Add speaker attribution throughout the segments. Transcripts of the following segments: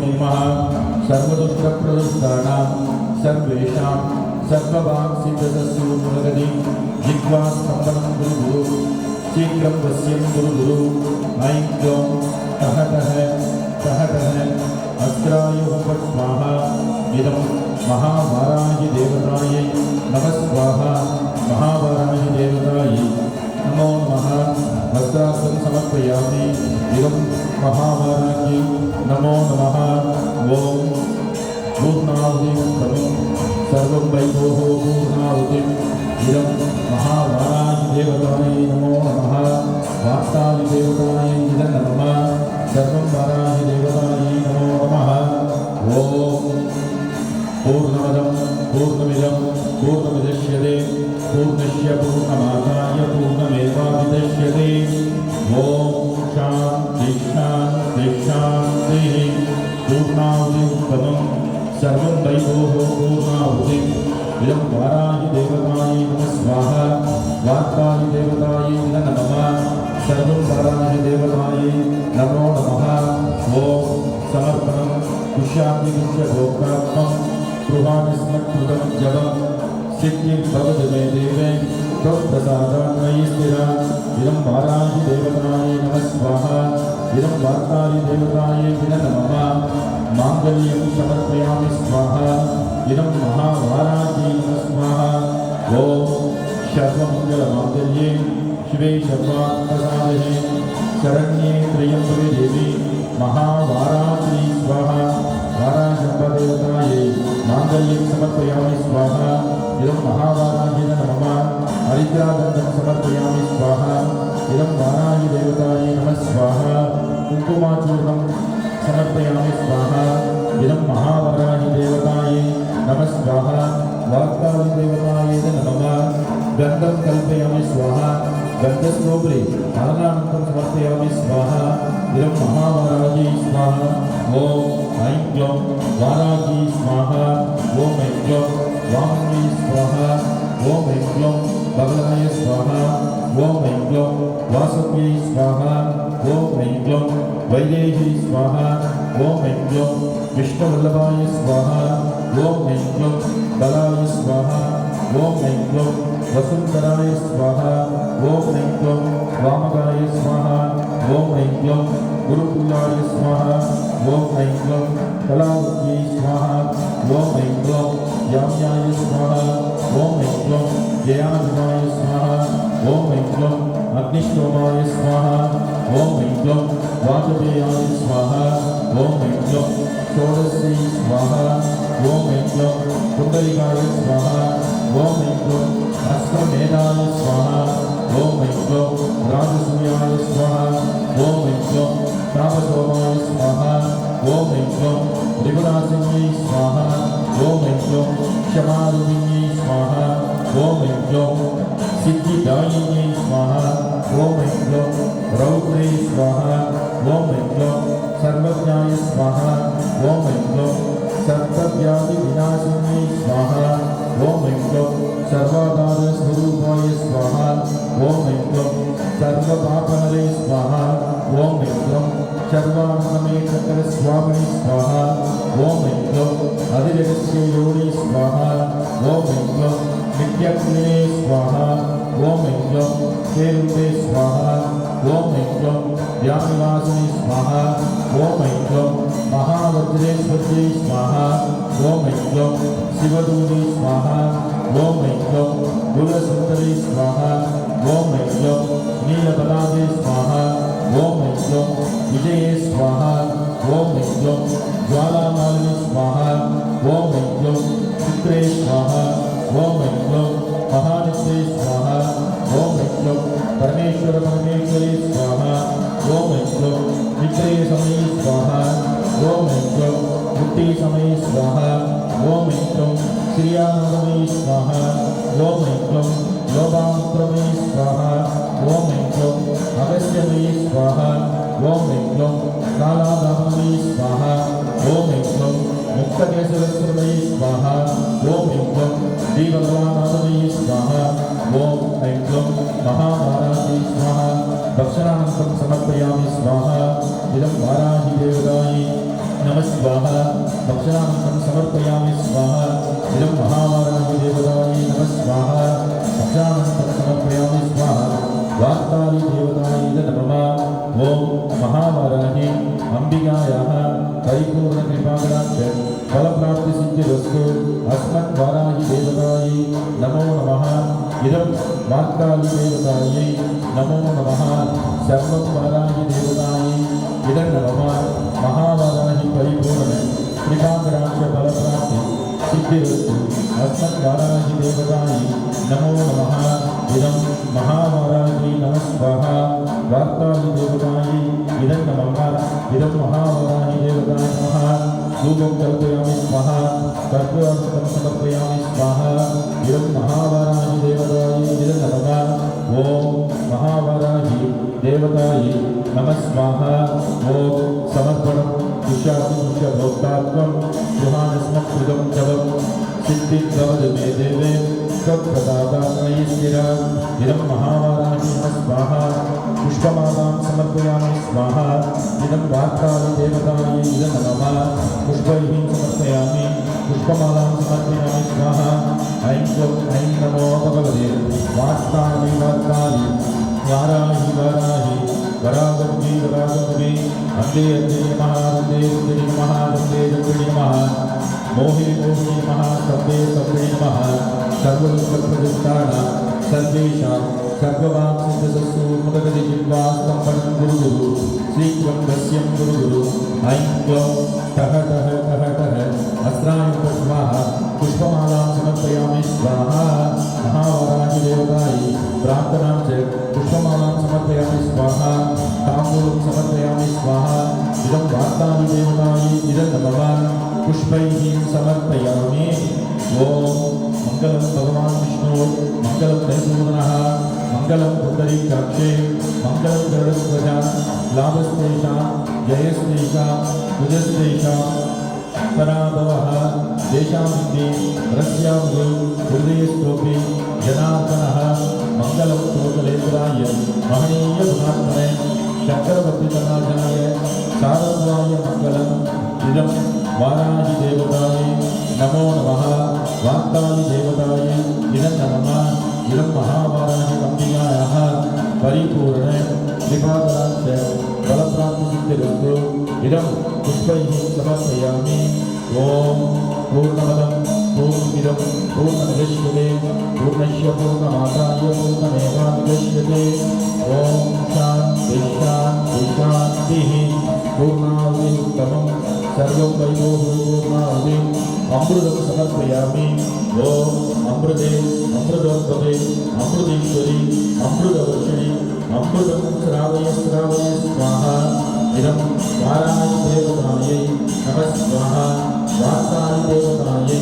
Speaker 1: नमः सर्वदुष्टप्रदुष्टानां सर्वेषां सर्ववाक्सिद्धसूर्यगति जिह्वा स्तम्भनं गुरु गुरु शीघ्रं वश्यं गुरु गुरु ऐं क्लौं टः टः टः टः अस्त्रायुः स्वाहा इदं महावाराहि देवतायै नमः स्वाहा महावाराहि देवतायै नमो नमः वस्त्रार्थं समर्पयामि इदं महावाराहि नमो नमः ओम पूर्णाहुतिं करोमि सर्वं वैभवः पूर्णाहुतिं इदं महावाराहि देवतायै नमो नमः वार्तालि देवतायै इदं नमः सर्वं वाराहि देवतायै नमो नमः ओम पूर्णमदं पूर्णमिदं पूर्णमुदच्यते पूर्णस्य पूर्णमादाय पूर्णमेवावशिष्यते ओम शान्ति शान्ति शान्तिः पूर्णाहुतिं सर्वं वैभवः पूर्णाहुतिं इदं वाराहि देवतायै नमः स्वाहा वार्तालि देवतायै नमः सर्वं वाराहि देवतायै नमो नमः ओम समर्पणं कुशाग्निमुख्यभोक्तात्मं गृहाणिस्मत्कृतं जपं सिद्धिर्भवतु मे देवे त्वत्प्रसादान्मयि स्थिरा इदं वाराहि देवतायै नमः स्वाहा इदं वार्तालि देवतायै नमः माङ्गल्यं समर्पयामि स्वाहा इदं महावाराहि नमः स्वाहा ओम सर्वमङ्गलमाङ्गल्ये शिवे सर्वार्थसाधके शरण्ये त्र्यम्बके देवी महावाराहि स्वाहा वाराहि माङ्गल्यं समर्पयामि स्वाहा इदं महावाराहि नमः हरिद्रागन्धं समर्पयामि स्वाहा इदं वाराहि देवतायै नमः स्वाहा कुङ्कुमाचूर्णं समर्पयामि स्वाहा इदं महावाराहि देवतायै नमः स्वाहा वार्तालि देवतायै नमः गन्धं कल्पयामि स्वाहा गन्धस्योपरि हरणानन्दं समर्पयामि स्वाहा इदं महावाराहि स्वाहा ओम ऐं क्लौं वाराहि स्वाहा ओम ऐं क्लौं वामन्यै स्वाहा ओम ऐं क्लौं बगलाय स्वाहा ओम ऐं क्लौं वासव्यै स्वाहा ओम ऐं क्लौं वैदेही स्वाहा ओम ऐं क्लौं विष्णुवल्लभाय स्वाहा ओम ऐं क्लौं बलाय स्वाहा ओम ऐं क्लौं वसुन्धराय स्वाहा ओम ऐं क्लौं वामगाय स्वाहा ओम ऐं क्लौं गुरुकुलाय स्वाहा ओम ऐं क्लौं कलावत्यै स्वाहा ओम ऐं क्लौं याम्याय स्वाहा ओम ऐं क्लौं जयानुगाय स्वाहा ओम ऐं क्लौं अग्निष्टोमाय स्वाहा ओम ऐं क्लौं वाजपेयाय स्वाहा ओम ऐं क्लौं षोडश्यै स्वाहा ओम ऐं क्लौं कुण्डलिकाय स्वाहा ओम ऐं क्लौं अश्वमेधाय स्वाहा ओम ऐं क्लौं राजसूयाय स्वाहा ओम ऐं क्लौं तापसोमाय स्वाहा ओम ऐं क्लौं त्रिपुरासिन्यै स्वाहा ओम ऐं क्लौं क्षमारूपिण्यै स्वाहा ओम ऐं क्लौं सिद्धिदायिन्यै स्वाहा ओम ऐं क्लौं रौद्रै स्वाहा ओम ऐं क्लौं सर्वज्ञाय स्वाहा ओम ऐं क्लौं सर्वव्याधिविनाशिन्यै स्वाहा ओम ऐं क्लौं सर्वाधारस्वरूपाय स्वाहा ओम ऐं क्लौं सर्वपापहरे स्वाहा ओम ऐं क्लौं सर्वानन्दमेकचक्रस्वामिनि स्वाहा ओम ऐं क्लौं अधिरहस्ययोनि स्वाहा ओम ऐं क्लौं नित्यक्रिये स्वाहा ओम ऐं क्लौं केरुते स्वाहा ओम ऐं क्लौं व्यानिवासिनि स्वाहा ओम ऐं क्लौं महावज्रेश्वर्यै स्वाहा ओम ऐं क्लौं शिवदूते स्वाहा ओम ऐं क्लौं कुलसुन्दरी स्वाहा ओम ऐं क्लौं नीलपदादे स्वाहा ओम ऐं क्लौं विजये स्वाहा ओम ऐं क्लौं ज्वालामालिनि स्वाहा ओम ऐं क्लौं चित्रे स्वाहा ओम ऐं क्लौं महानित्ये स्वाहा ओम ऐं क्लौं परमेश्वरी स्वाहा ओम ऐं क्लौं विक्रय समये स्वाहा ओम ऐं क्लौं मुक्ति समये स्वाहा ओम ऐं क्लौं श्रियानन्दमये स्वाहा ओम ऐं क्लौं लोभामुद्रमये स्वाहा ओम ऐं क्लौं अगस्त्यमये स्वाहा ओम ऐं क्लौं कालादाहमये स्वाहा ओम ऐं क्लौं मुक्तकेशवस्त्रमये स्वाहा ओम ऐं क्लौं श्रीभगवानाथमये स्वाहा ओम ऐं क्लौं महावाराहि स्वाहा दक्षिणानन्दं समर्पयामि स्वाहा इदं वाराहि देवतायै नमः स्वाहा भक्षामृतं समर्पयामि स्वाहा इदं महावाराहि देवतायै नमः स्वाहा भक्षामृतं समर्पयामि स्वाहा वाक्ताली देवतायै नमः ओम महावाराहि अंबिकायाः परिपूर्ण कृपाकटाक्ष फलप्राप्ति सिद्धिरस्तु अस्मत् वाराहि देवतायै नमो नमः इदं वाक्ताली देवतायै नमो नमः सर्वं वाराहि देवतायै इदं नमः महावाराहि परिपूर्ण कृपाकटाक्ष फलप्राप्ति सिद्धिरस्तु अस्मत् वाराहि देवतायै नमो नमः इदं महावाराहि नमः स्वाहा वाक्ताली देवतायै इदं नमः इदं महावाराहि देवतायै नमः धूपं कल्पयामि स्वाहा कर्पूरं समर्पयामि स्वाहा इदं महावाराहि देवतायै इदं नमः ओम महावाराहि देवतायै नमः स्वाहा ओम समर्पणं दुष्यादिभोक्तात्वं गृहाणस्मत्कृतं जपं सिद्धिर्भवतु मे देवे त्वत्प्रसादात्मयि स्थिरा इदं महावाराहि नमः स्वाहा पुष्पमालां समर्पयामि स्वाहा इदं वाक्ताली देवतायै इदं नमः पुष्पैः समर्पयामि पुष्पमालां समर्पयामि स्वाहा ऐं त्वं ऐं नमो भगवते वाक्ताली वाक्ताली वाराहि वाराहि वरागम्बी वरागम्बी अन्धे अन्धे नमः अन्धे अन्धे नमः अन्धे अन्धे नमः मोहि मोहि नमः सभ्ये सभ्ये नमः सर्वलोकप्रतिष्ठानां सर्वेषां सर्ववाक्सिद्धसस्सु मुदगतिजिह्वास्तम्भनं गुरु गुरु शीघ्रं वश्यं गुरु गुरु ऐं क्लौं टः टः टः टः अस्त्रायुक्त स्वाहा पुष्पमालां समर्पयामि स्वाहा महावाराहि देवतायै प्रार्थनां च पुष्पमालां समर्पयामि स्वाहा ताम्बूलं समर्पयामि स्वाहा इदं वाक्ताली देवतायै इदं नमः पुष्पैः समर्पयामि ओम मंगलम भगवान विष्णु मंगलम दैसूदनः मंगलम पुंडरीकाक्षे मंगलम गरुडध्वजा लाभस्तेषां जयस्तेषां कुजस्तेषां पराभवः देशामिति रस्यामृ हृदयस्तोपि जनार्दनः मंगलम श्लोकलेन्द्राय महनीय गुणात्मने चक्रवर्तितनाजनाय सारद्वाय मंगलम इदं वाराहि देवतायै नमो नमः वाक्ताली देवतायै इदं नमः इदं महावाराहि अंबिकायाः परिपूर्ण कृपाकटाक्ष फलप्राप्तिसिद्धिरस्तु इदं पुष्पैः समर्पयामि ओम पूर्णमदं पूर्णमिदं पूर्णमुदच्यते पूर्णस्य पूर्णमादाय पूर्णमेवावशिष्यते ओम शान्ति शान्ति शान्तिः पूर्णाहुतिः उत्तमं सर्वं वैभवपूर्णाहुतिं अमृतं समर्पयामि ओम अमृते अमृतोत्पदे अमृतेश्वरी अमृतवर्षिणि अमृतं श्रावय श्रावय स्वाहा इदं वाराहि देवतायै नमः स्वाहा वाक्ताली देवतायै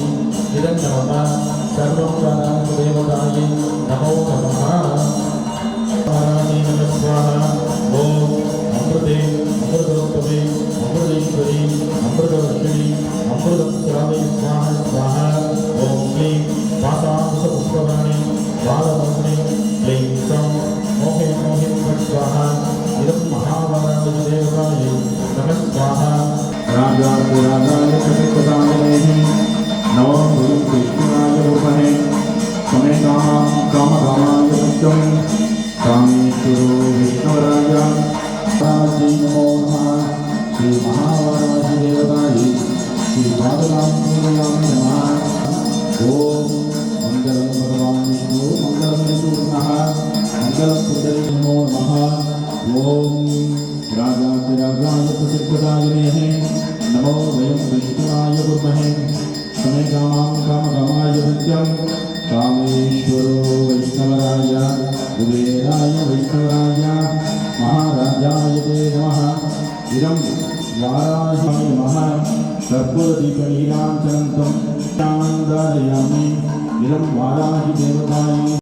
Speaker 1: इदं नमः सर्वं वाराहि देवतायै नमो नमः वाराहि नमः स्वाहा ओम अमृते अमृतोत्पदे अमृतेश्वरी अमृतवर्षिणि अमृतं श्रावय स्वाहा स्वाहा ओम क्लीं वासांसपुष्पवाणी बालमन्त्रे क्लीं सं मोहे मोहे स्वाहा इदं महावाराहि देवतायै नमः स्वाहा राजाय प्रसिद्धदानैः नमो गुरु कृष्णाय रूपणे समेतां कामकामाय सत्यं कामेश्वरो विष्णुराय नमो नमः श्री महावाराहि देवतायै श्री पादुकां पूजयामि नमः ओम मंगलम भगवान विष्णु मंगलम दैसूदनः मंगलम पुंडरीकाक्षे नमो नमः ओम राजाय प्रसिद्धदायिने नमो वयं विष्णुनाय कुर्महे समेतां कामकामाय सत्यं कामेश्वरो वैष्णवराय कुबेराय वैष्णवराय महाराजाय ते नमः इदं वाराहि नमः कर्पूरदीपनीराञ्जनं तं चान्दारयामि इदं वाराहि देवतायै